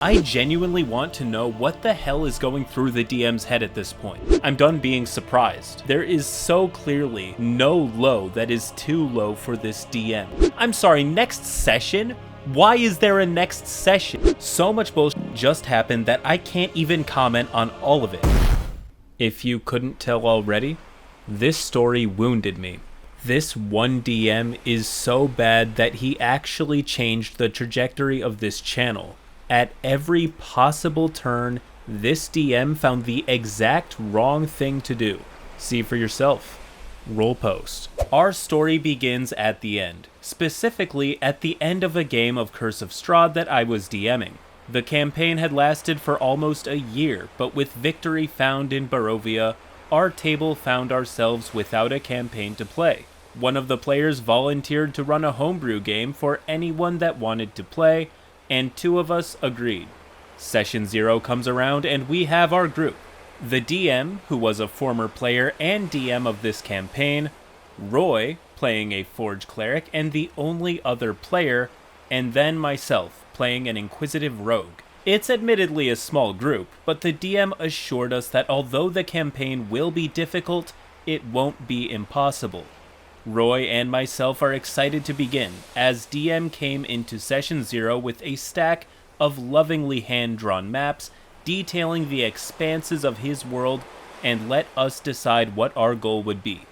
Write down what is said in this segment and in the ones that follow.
I genuinely want to know what the hell is going through the DM's head at this point. I'm done being surprised. There is so clearly no low that is too low for this DM. I'm sorry, next session? Why is there a next session? So much bullshit just happened that I can't even comment on all of it. If you couldn't tell already, this story wounded me. This one DM is so bad that he actually changed the trajectory of this channel. At every possible turn, this DM found the exact wrong thing to do. See for yourself. Roll post. Our story begins at the end, specifically at the end of a game of Curse of Strahd that I was DMing. The campaign had lasted for almost a year, but with victory found in Barovia, our table found ourselves without a campaign to play. One of the players volunteered to run a homebrew game for anyone that wanted to play, and two of us agreed. Session 0 comes around and we have our group. The DM, who was a former player and DM of this campaign, Roy, playing a Forge Cleric and the only other player, and then myself, playing an Inquisitive Rogue. It's admittedly a small group, but the DM assured us that although the campaign will be difficult, it won't be impossible. Roy and myself are excited to begin, as DM came into Session 0 with a stack of lovingly hand-drawn maps detailing the expanses of his world and let us decide what our goal would be.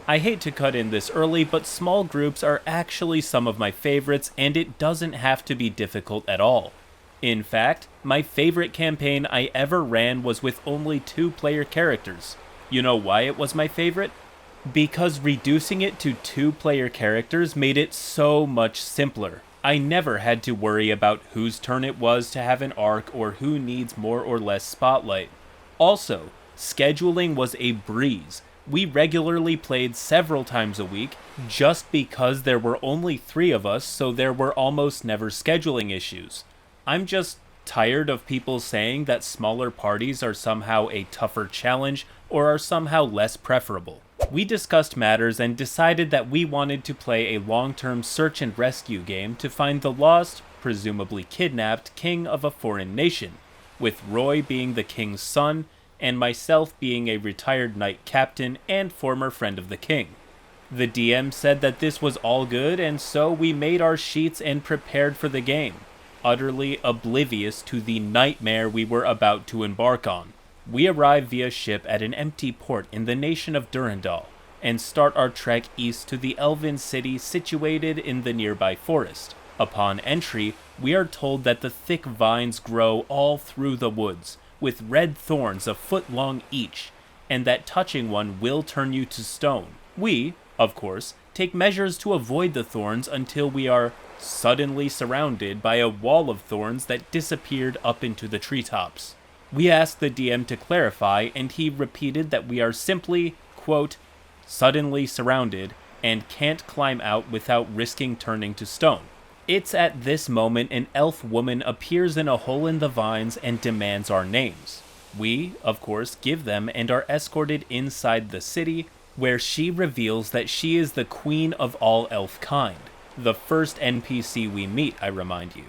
I hate to cut in this early, but small groups are actually some of my favorites, and it doesn't have to be difficult at all. In fact, my favorite campaign I ever ran was with only 2-player characters. You know why it was my favorite? Because reducing it to 2-player characters made it so much simpler. I never had to worry about whose turn it was to have an arc or who needs more or less spotlight. Also, scheduling was a breeze. We regularly played several times a week just because there were only 3 of us, so there were almost never scheduling issues. I'm just tired of people saying that smaller parties are somehow a tougher challenge or are somehow less preferable. We discussed matters and decided that we wanted to play a long-term search and rescue game to find the lost, presumably kidnapped, king of a foreign nation, with Roy being the king's son and myself being a retired knight captain and former friend of the king. The DM said that this was all good, and so we made our sheets and prepared for the game, utterly oblivious to the nightmare we were about to embark on. We arrive via ship at an empty port in the nation of Durandal, and start our trek east to the elven city situated in the nearby forest. Upon entry, we are told that the thick vines grow all through the woods, with red thorns a foot long each, and that touching one will turn you to stone. We, of course, take measures to avoid the thorns until we are suddenly surrounded by a wall of thorns that disappeared up into the treetops. We asked the DM to clarify, and he repeated that we are simply, quote, suddenly surrounded, and can't climb out without risking turning to stone. It's at this moment an elf woman appears in a hole in the vines and demands our names. We, of course, give them and are escorted inside the city, where she reveals that she is the queen of all elf kind. The first NPC we meet, I remind you.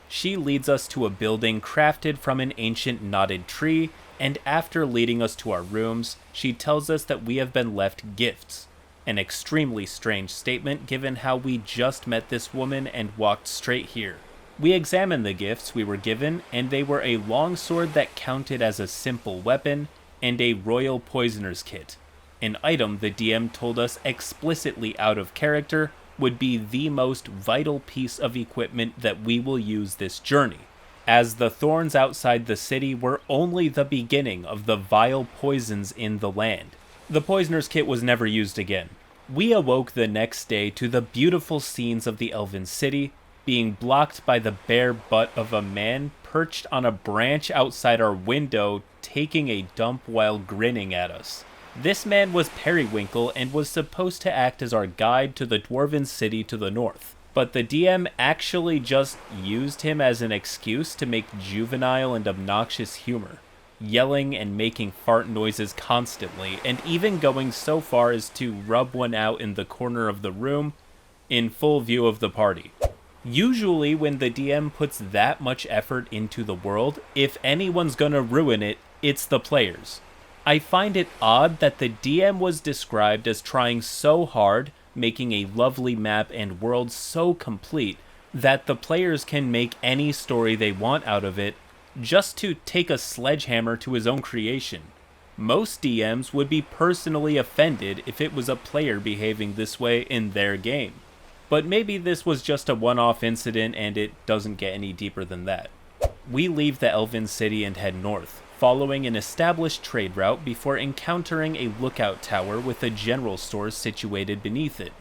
She leads us to a building crafted from an ancient knotted tree, and after leading us to our rooms, she tells us that we have been left gifts. An extremely strange statement given how we just met this woman and walked straight here. We examined the gifts we were given, and they were a longsword that counted as a simple weapon, and a royal poisoner's kit. An item the DM told us explicitly out of character would be the most vital piece of equipment that we will use this journey, as the thorns outside the city were only the beginning of the vile poisons in the land. The poisoner's kit was never used again. We awoke the next day to the beautiful scenes of the elven city being blocked by the bare butt of a man perched on a branch outside our window taking a dump while grinning at us. This man was Periwinkle and was supposed to act as our guide to the dwarven city to the north, but the DM actually just used him as an excuse to make juvenile and obnoxious humor, yelling and making fart noises constantly, and even going so far as to rub one out in the corner of the room in full view of the party. Usually when the DM puts that much effort into the world, if anyone's gonna ruin it, it's the players. I find it odd that the DM was described as trying so hard, making a lovely map and world so complete, that the players can make any story they want out of it, just to take a sledgehammer to his own creation. Most DMs would be personally offended if it was a player behaving this way in their game. But maybe this was just a one-off incident and it doesn't get any deeper than that. We leave the Elven City and head north, following an established trade route before encountering a lookout tower with a general store situated beneath it.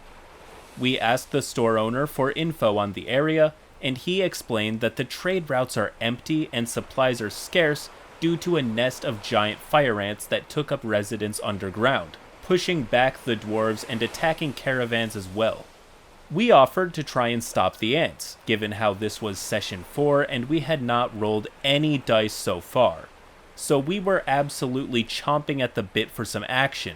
We asked the store owner for info on the area, and he explained that the trade routes are empty and supplies are scarce due to a nest of giant fire ants that took up residence underground, pushing back the dwarves and attacking caravans as well. We offered to try and stop the ants, given how this was session 4 and we had not rolled any dice so far, so we were absolutely chomping at the bit for some action.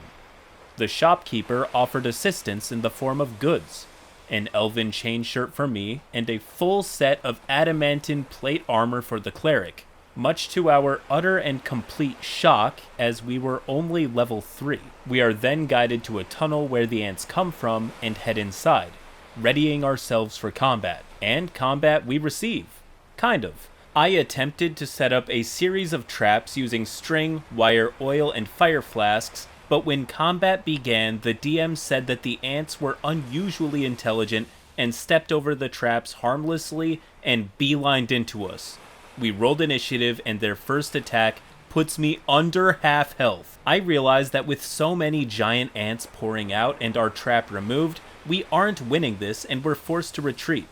The shopkeeper offered assistance in the form of goods, an elven chain shirt for me, and a full set of adamantine plate armor for the cleric, much to our utter and complete shock as we were only level 3. We are then guided to a tunnel where the ants come from and head inside, readying ourselves for combat. And combat we receive. Kind of. I attempted to set up a series of traps using string, wire, oil, and fire flasks, but when combat began, the DM said that the ants were unusually intelligent and stepped over the traps harmlessly and beelined into us. We rolled initiative and their first attack puts me under half health. I realized that with so many giant ants pouring out and our trap removed, we aren't winning this and we're forced to retreat.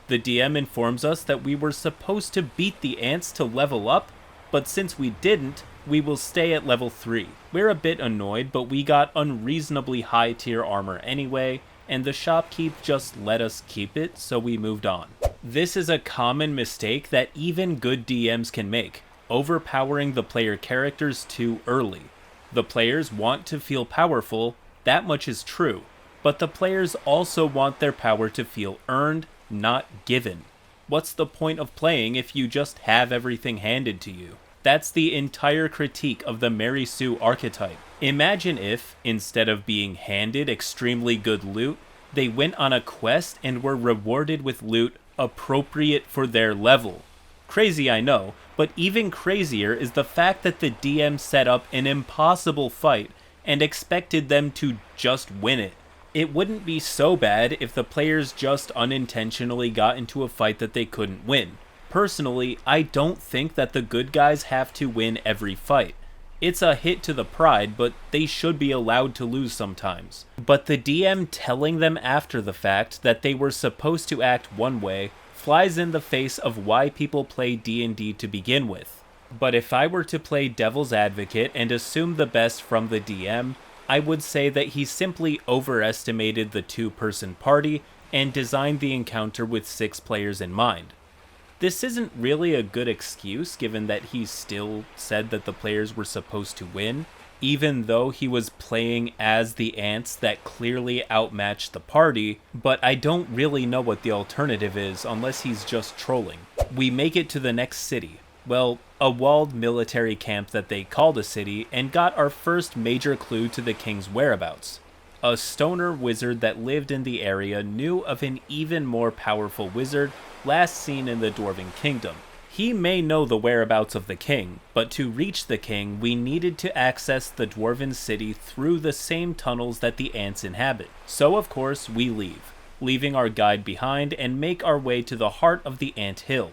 The DM informs us that we were supposed to beat the ants to level up, but since we didn't, we will stay at level 3. We're a bit annoyed, but we got unreasonably high tier armor anyway, and the shopkeep just let us keep it, so we moved on. This is a common mistake that even good DMs can make, overpowering the player characters too early. The players want to feel powerful, that much is true, but the players also want their power to feel earned, not given. What's the point of playing if you just have everything handed to you? That's the entire critique of the Mary Sue archetype. Imagine if, instead of being handed extremely good loot, they went on a quest and were rewarded with loot appropriate for their level. Crazy, I know, but even crazier is the fact that the DM set up an impossible fight and expected them to just win it. It wouldn't be so bad if the players just unintentionally got into a fight that they couldn't win. Personally, I don't think that the good guys have to win every fight. It's a hit to the pride, but they should be allowed to lose sometimes. But the DM telling them after the fact that they were supposed to act one way flies in the face of why people play D&D to begin with. But if I were to play devil's advocate and assume the best from the DM, I would say that he simply overestimated the 2-person party and designed the encounter with 6 players in mind. This isn't really a good excuse given that he still said that the players were supposed to win, even though he was playing as the ants that clearly outmatched the party, but I don't really know what the alternative is unless he's just trolling. We make it to the next city. Well, a walled military camp that they called a city, and got our first major clue to the king's whereabouts. A stoner wizard that lived in the area knew of an even more powerful wizard last seen in the Dwarven Kingdom. He may know the whereabouts of the king, but to reach the king, we needed to access the Dwarven city through the same tunnels that the ants inhabit. So of course, we leave, leaving our guide behind and make our way to the heart of the ant hill.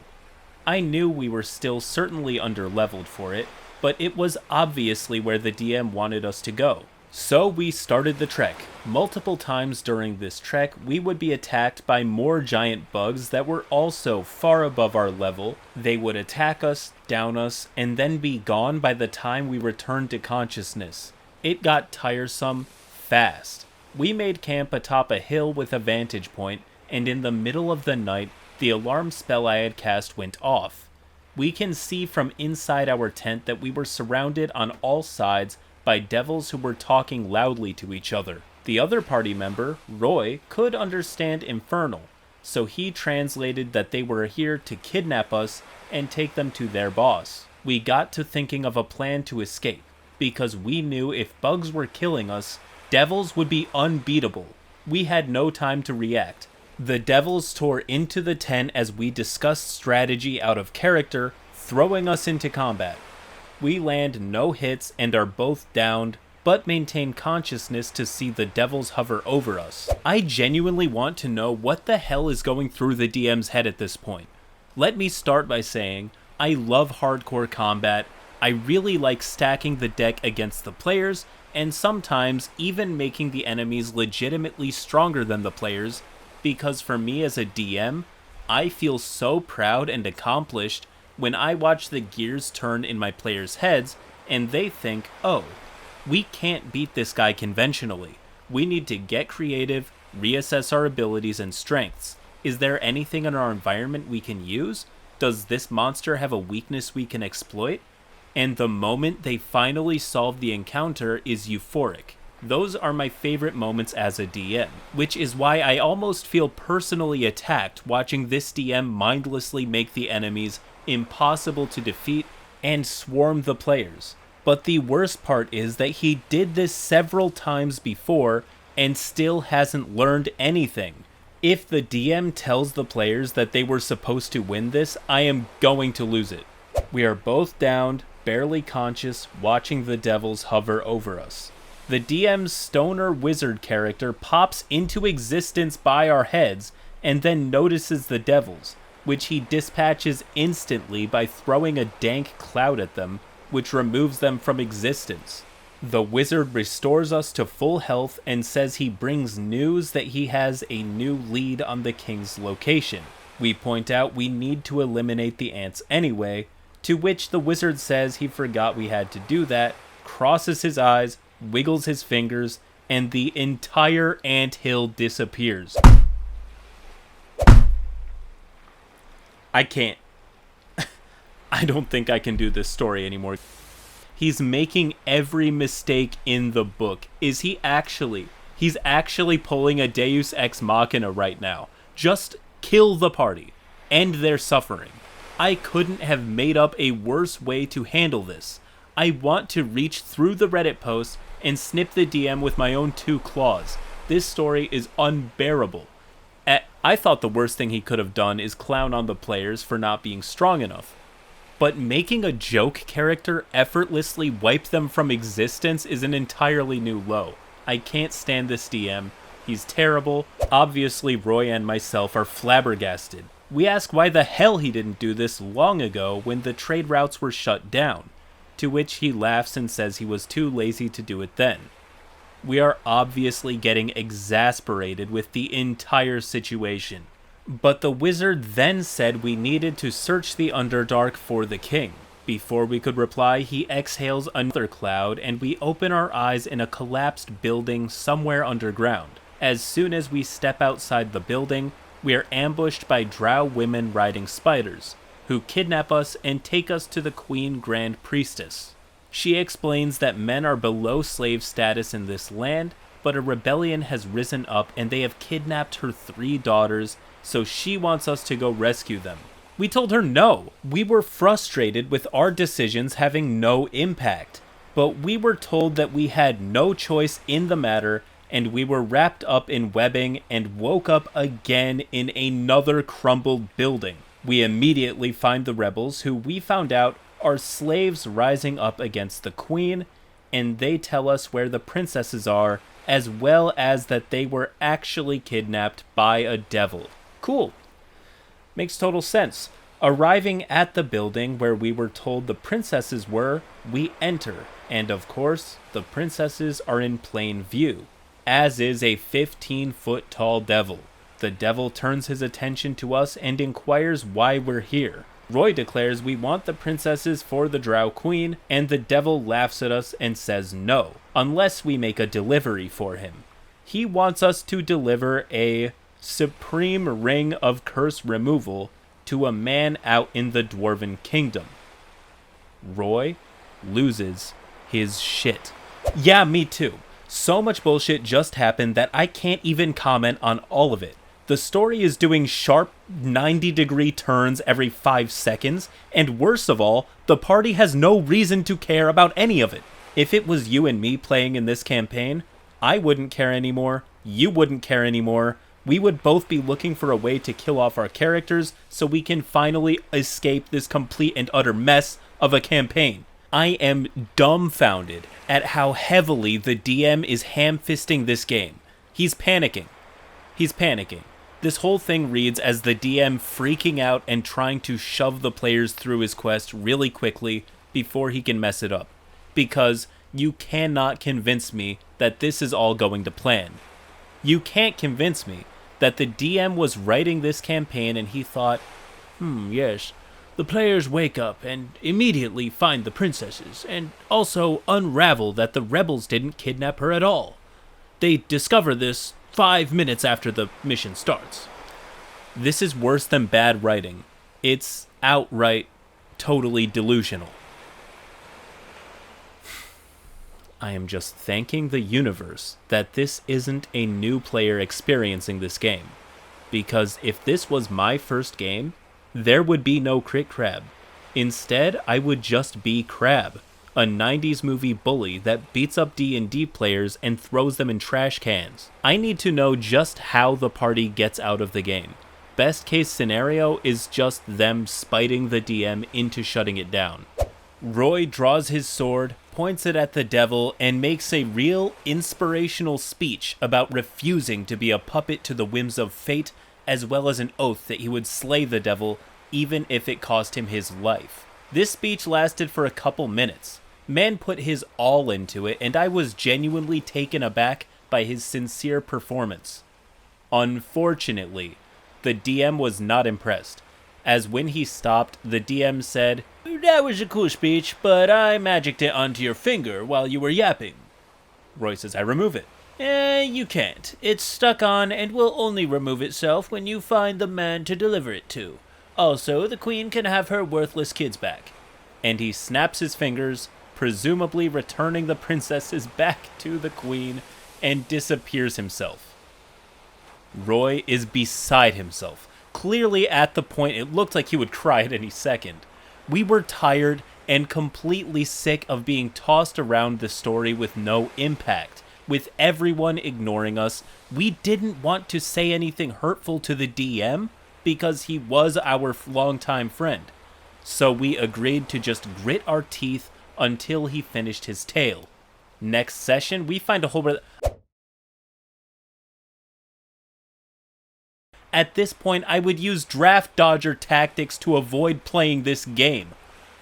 I knew we were still certainly under-leveled for it, but it was obviously where the DM wanted us to go. So we started the trek. Multiple times during this trek, we would be attacked by more giant bugs that were also far above our level. They would attack us, down us, and then be gone by the time we returned to consciousness. It got tiresome fast. We made camp atop a hill with a vantage point, and in the middle of the night, the alarm spell I had cast went off. We can see from inside our tent that we were surrounded on all sides by devils who were talking loudly to each other. The other party member, Roy, could understand Infernal, so he translated that they were here to kidnap us and take them to their boss. We got to thinking of a plan to escape, because we knew if bugs were killing us, devils would be unbeatable. We had no time to react. The devils tore into the tent as we discussed strategy out of character, throwing us into combat. We land no hits and are both downed, but maintain consciousness to see the devils hover over us. I genuinely want to know what the hell is going through the DM's head at this point. Let me start by saying, I love hardcore combat. I really like stacking the deck against the players, and sometimes even making the enemies legitimately stronger than the players, because for me as a DM, I feel so proud and accomplished when I watch the gears turn in my players' heads and they think, oh, we can't beat this guy conventionally. We need to get creative, reassess our abilities and strengths. Is there anything in our environment we can use? Does this monster have a weakness we can exploit? And the moment they finally solve the encounter is euphoric. Those are my favorite moments as a DM, which is why I almost feel personally attacked watching this DM mindlessly make the enemies impossible to defeat and swarm the players. But the worst part is that he did this several times before and still hasn't learned anything. If the DM tells the players that they were supposed to win this, I am going to lose it. We are both downed, barely conscious, watching the devils hover over us. The DM's stoner wizard character pops into existence by our heads and then notices the devils, which he dispatches instantly by throwing a dank cloud at them, which removes them from existence. The wizard restores us to full health and says he brings news that he has a new lead on the king's location. We point out we need to eliminate the ants anyway, to which the wizard says he forgot we had to do that, crosses his eyes, wiggles his fingers, and the entire anthill disappears. I can't. I don't think I can do this story anymore. He's making every mistake in the book. Is he actually? He's actually pulling a Deus Ex Machina right now. Just kill the party. End their suffering. I couldn't have made up a worse way to handle this. I want to reach through the Reddit post and snip the DM with my own 2 claws. This story is unbearable. I thought the worst thing he could have done is clown on the players for not being strong enough. But making a joke character effortlessly wipe them from existence is an entirely new low. I can't stand this DM. He's terrible. Obviously, Roy and myself are flabbergasted. We ask why the hell he didn't do this long ago when the trade routes were shut down, to which he laughs and says he was too lazy to do it then. We are obviously getting exasperated with the entire situation. But the wizard then said we needed to search the Underdark for the king. Before we could reply, he exhales another cloud and we open our eyes in a collapsed building somewhere underground. As soon as we step outside the building, we are ambushed by drow women riding spiders, who kidnap us and take us to the Queen Grand Priestess. She explains that men are below slave status in this land, but a rebellion has risen up and they have kidnapped her 3 daughters, so she wants us to go rescue them. We told her no. We were frustrated with our decisions having no impact, but we were told that we had no choice in the matter and we were wrapped up in webbing and woke up again in another crumbled building. We immediately find the rebels, who we found out are slaves rising up against the queen, and they tell us where the princesses are, as well as that they were actually kidnapped by a devil. Cool. Makes total sense. Arriving at the building where we were told the princesses were, we enter, and of course, the princesses are in plain view, as is a 15-foot tall devil. The devil turns his attention to us and inquires why we're here. Roy declares we want the princesses for the Drow Queen, and the devil laughs at us and says no, unless we make a delivery for him. He wants us to deliver a supreme ring of curse removal to a man out in the Dwarven Kingdom. Roy loses his shit. Yeah, me too. So much bullshit just happened that I can't even comment on all of it. The story is doing sharp 90-degree turns every 5 seconds, and worst of all, the party has no reason to care about any of it. If it was you and me playing in this campaign, I wouldn't care anymore, you wouldn't care anymore, we would both be looking for a way to kill off our characters so we can finally escape this complete and utter mess of a campaign. I am dumbfounded at how heavily the DM is ham-fisting this game. He's panicking. This whole thing reads as the DM freaking out and trying to shove the players through his quest really quickly before he can mess it up. Because you cannot convince me that this is all going to plan. You can't convince me that the DM was writing this campaign and he thought, yes, the players wake up and immediately find the princesses, and also unravel that the rebels didn't kidnap her at all. They discover this 5 minutes after the mission starts. This is worse than bad writing. It's outright, totally delusional. I am just thanking the universe that this isn't a new player experiencing this game. Because if this was my first game, there would be no CritCrab. Instead, I would just be Crab, a 90s movie bully that beats up D&D players and throws them in trash cans. I need to know just how the party gets out of the game. Best case scenario is just them spiting the DM into shutting it down. Roy draws his sword, points it at the devil, and makes a real inspirational speech about refusing to be a puppet to the whims of fate, as well as an oath that he would slay the devil even if it cost him his life. This speech lasted for a couple minutes. Man put his all into it, and I was genuinely taken aback by his sincere performance. Unfortunately, the DM was not impressed, as when he stopped, the DM said, "That was a cool speech, but I magicked it onto your finger while you were yapping." Roy says, "I remove it." You can't. It's stuck on and will only remove itself when you find the man to deliver it to. Also, the queen can have her worthless kids back." And he snaps his fingers, presumably returning the princesses back to the queen, and disappears himself. Roy is beside himself, clearly at the point it looked like he would cry at any second. We were tired and completely sick of being tossed around the story with no impact. With everyone ignoring us, we didn't want to say anything hurtful to the DM because he was our longtime friend. So we agreed to just grit our teeth until he finished his tale. Next session, we find a whole... At this point, I would use draft dodger tactics to avoid playing this game.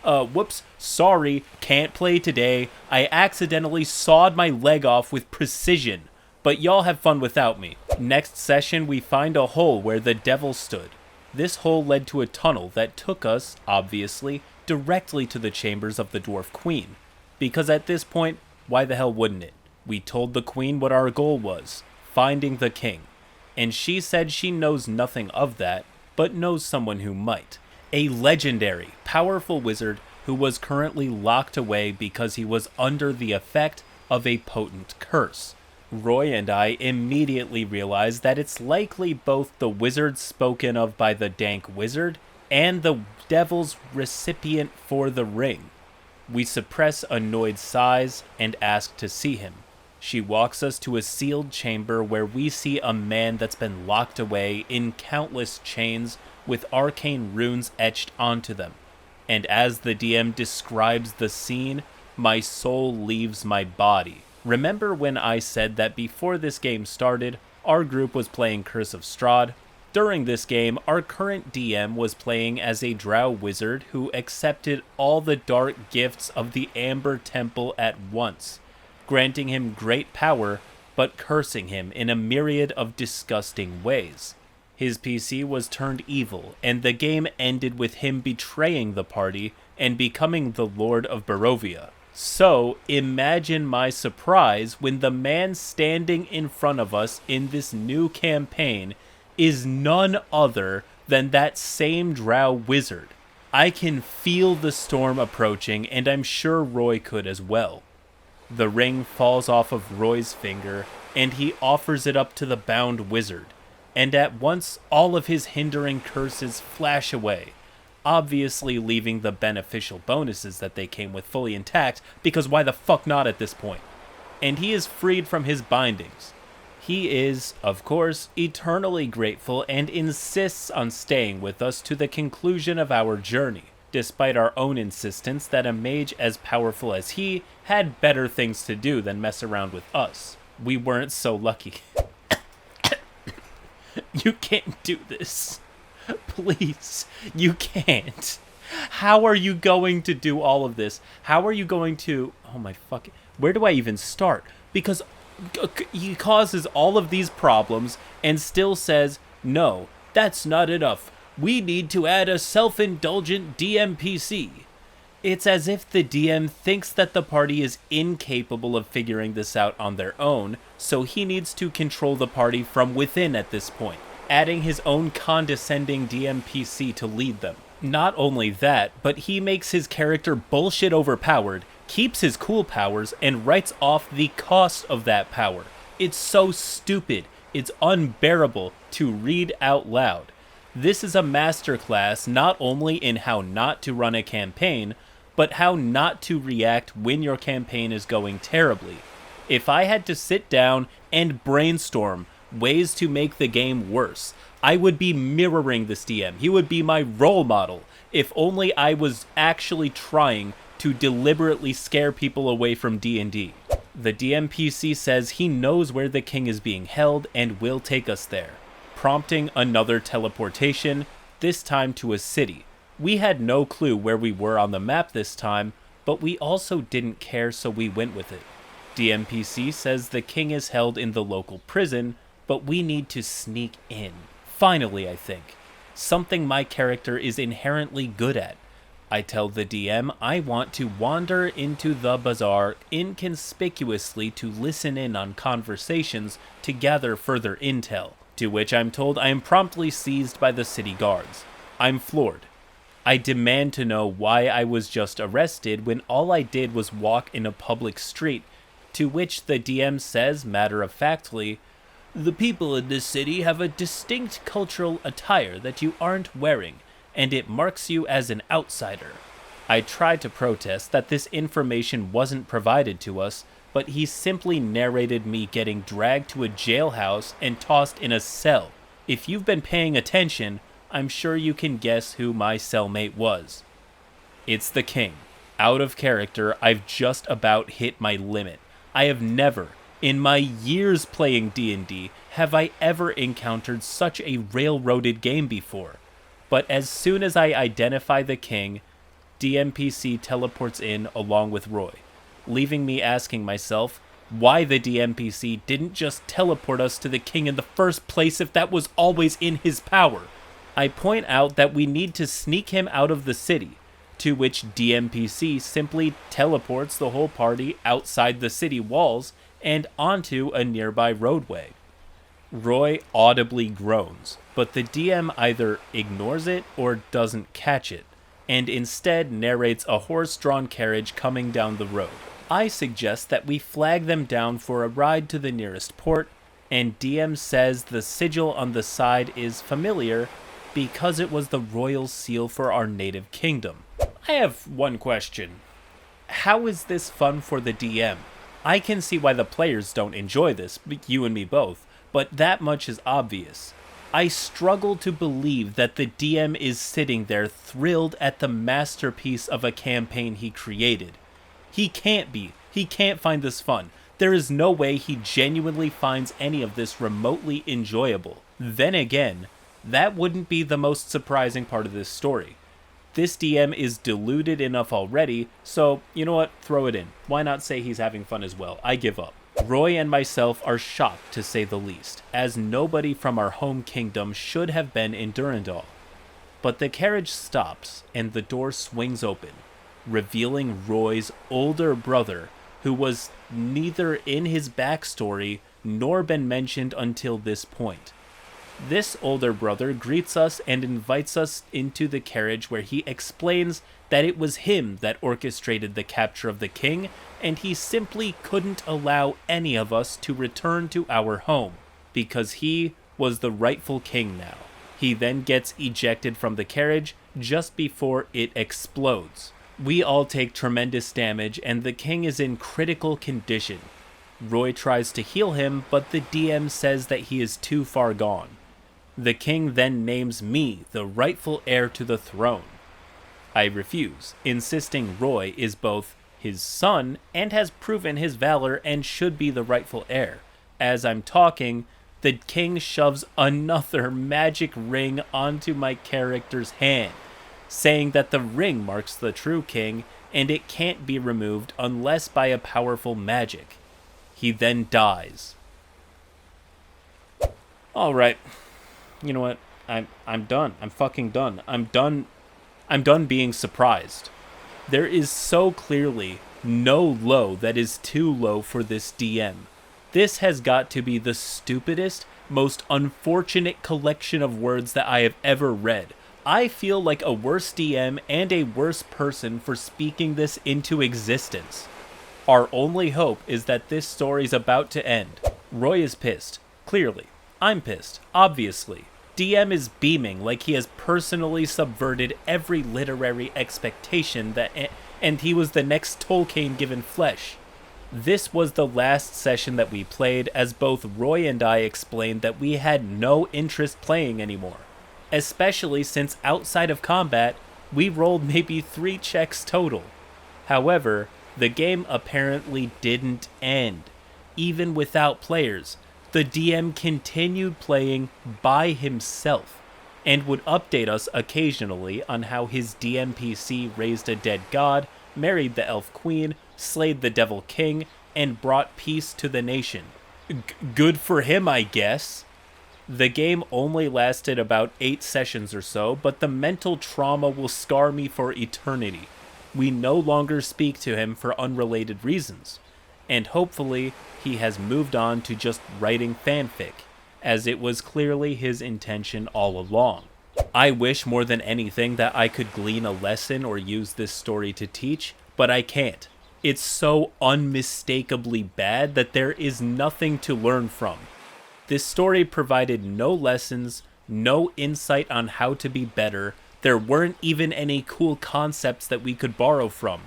Whoops, sorry, can't play today. I accidentally sawed my leg off with precision, but y'all have fun without me. Next session, we find a hole where the devil stood. This hole led to a tunnel that took us, obviously, directly to the chambers of the Dwarf Queen. Because at this point, why the hell wouldn't it? We told the Queen what our goal was, finding the king. And she said she knows nothing of that, but knows someone who might. A legendary, powerful wizard who was currently locked away because he was under the effect of a potent curse. Roy and I immediately realized that it's likely both the wizard spoken of by the dank wizard and the devil's recipient for the ring. We suppress annoyed sighs and ask to see him. She walks us to a sealed chamber where we see a man that's been locked away in countless chains with arcane runes etched onto them. And as the DM describes the scene, my soul leaves my body. Remember when I said that before this game started, our group was playing Curse of Strahd? During this game, our current DM was playing as a drow wizard who accepted all the dark gifts of the Amber Temple at once, granting him great power, but cursing him in a myriad of disgusting ways. His PC was turned evil, and the game ended with him betraying the party and becoming the Lord of Barovia. So, imagine my surprise when the man standing in front of us in this new campaign is none other than that same drow wizard. I can feel the storm approaching, and I'm sure Roy could as well. The ring falls off of Roy's finger, and he offers it up to the bound wizard. and at once all of his hindering curses flash away, obviously leaving the beneficial bonuses that they came with fully intact, because why the fuck not at this point? And he is freed from his bindings. He is, of course, eternally grateful and insists on staying with us to the conclusion of our journey, despite our own insistence that a mage as powerful as he had better things to do than mess around with us. We weren't so lucky. You can't do this. Please, you can't. How are you going to do all of this? How are you going to... Oh my fucking... Where do I even start? Because he causes all of these problems and still says, no, that's not enough. We need to add a self-indulgent DMPC. It's as if the DM thinks that the party is incapable of figuring this out on their own, so he needs to control the party from within at this point, adding his own condescending DMPC to lead them. Not only that, but he makes his character bullshit overpowered, keeps his cool powers, and writes off the cost of that power. It's so stupid, it's unbearable to read out loud. This is a masterclass not only in how not to run a campaign, but how not to react when your campaign is going terribly. If I had to sit down and brainstorm ways to make the game worse, I would be mirroring this DM. He would be my role model, if only I was actually trying to deliberately scare people away from D&D. The DMPC says he knows where the king is being held and will take us there, prompting another teleportation, this time to a city. We had no clue where we were on the map this time, but we also didn't care, so we went with it. DMPC says the king is held in the local prison, but we need to sneak in. Finally, I think. Something my character is inherently good at. I tell the DM I want to wander into the bazaar inconspicuously to listen in on conversations to gather further intel, to which I'm told I am promptly seized by the city guards. I'm floored. I demand to know why I was just arrested when all I did was walk in a public street, to which the DM says matter-of-factly, "The people in this city have a distinct cultural attire that you aren't wearing, and it marks you as an outsider." I tried to protest that this information wasn't provided to us, but he simply narrated me getting dragged to a jailhouse and tossed in a cell. If you've been paying attention, I'm sure you can guess who my cellmate was. It's the king. Out of character, I've just about hit my limit. I have never, in my years playing D&D, have I ever encountered such a railroaded game before. But as soon as I identify the king, DMPC teleports in along with Roy, leaving me asking myself why the DMPC didn't just teleport us to the king in the first place if that was always in his power. I point out that we need to sneak him out of the city, to which DMPC simply teleports the whole party outside the city walls and onto a nearby roadway. Roy audibly groans, but the DM either ignores it or doesn't catch it, and instead narrates a horse-drawn carriage coming down the road. I suggest that we flag them down for a ride to the nearest port, and DM says the sigil on the side is familiar because it was the royal seal for our native kingdom. I have one question. How is this fun for the DM? I can see why the players don't enjoy this, you and me both, but that much is obvious. I struggle to believe that the DM is sitting there thrilled at the masterpiece of a campaign he created. He can't be. He can't find this fun. There is no way he genuinely finds any of this remotely enjoyable. Then again, that wouldn't be the most surprising part of this story. This DM is deluded enough already, so you know what, throw it in. Why not say he's having fun as well? I give up. Roy and myself are shocked to say the least, as nobody from our home kingdom should have been in Durandal. But the carriage stops and the door swings open, revealing Roy's older brother, who was neither in his backstory nor been mentioned until this point. This older brother greets us and invites us into the carriage, where he explains that it was him that orchestrated the capture of the king, and he simply couldn't allow any of us to return to our home, because he was the rightful king now. He then gets ejected from the carriage just before it explodes. We all take tremendous damage and the king is in critical condition. Roy tries to heal him, but the DM says that he is too far gone. The king then names me the rightful heir to the throne. I refuse, insisting Roy is both his son and has proven his valor and should be the rightful heir. As I'm talking, the king shoves another magic ring onto my character's hand, saying that the ring marks the true king and it can't be removed unless by a powerful magic. He then dies. Alright. You know what? I'm done. I'm fucking done. I'm done being surprised. There is so clearly no low that is too low for this DM. This has got to be the stupidest, most unfortunate collection of words that I have ever read. I feel like a worse DM and a worse person for speaking this into existence. Our only hope is that this story's about to end. Roy is pissed. Clearly. I'm pissed. Obviously. DM is beaming like he has personally subverted every literary expectation and he was the next Tolkien given flesh. This was the last session that we played, as both Roy and I explained that we had no interest playing anymore. Especially since outside of combat, we rolled maybe 3 checks total. However, the game apparently didn't end. Even without players, the DM continued playing by himself, and would update us occasionally on how his DMPC raised a dead god, married the elf queen, slayed the devil king, and brought peace to the nation. Good for him, I guess. The game only lasted about 8 sessions or so, but the mental trauma will scar me for eternity. We no longer speak to him for unrelated reasons, and hopefully he has moved on to just writing fanfic, as it was clearly his intention all along. I wish more than anything that I could glean a lesson or use this story to teach, but I can't. It's so unmistakably bad that there is nothing to learn from. This story provided no lessons, no insight on how to be better. There weren't even any cool concepts that we could borrow from.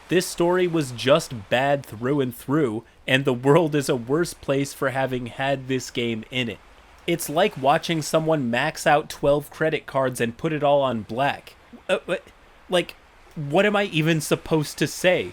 This story was just bad through and through, and the world is a worse place for having had this game in it. It's like watching someone max out 12 credit cards and put it all on black. What am I even supposed to say?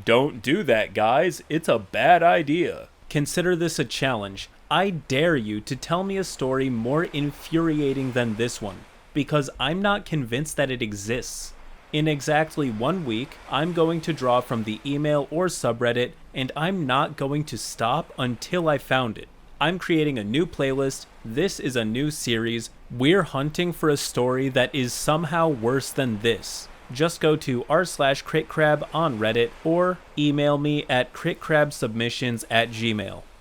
Don't do that, guys. It's a bad idea. Consider this a challenge. I dare you to tell me a story more infuriating than this one, because I'm not convinced that it exists. In exactly 1 week, I'm going to draw from the email or subreddit, and I'm not going to stop until I found it. I'm creating a new playlist, this is a new series, we're hunting for a story that is somehow worse than this. Just go to r/CritCrab on Reddit, or email me at critcrabsubmissions@gmail.com.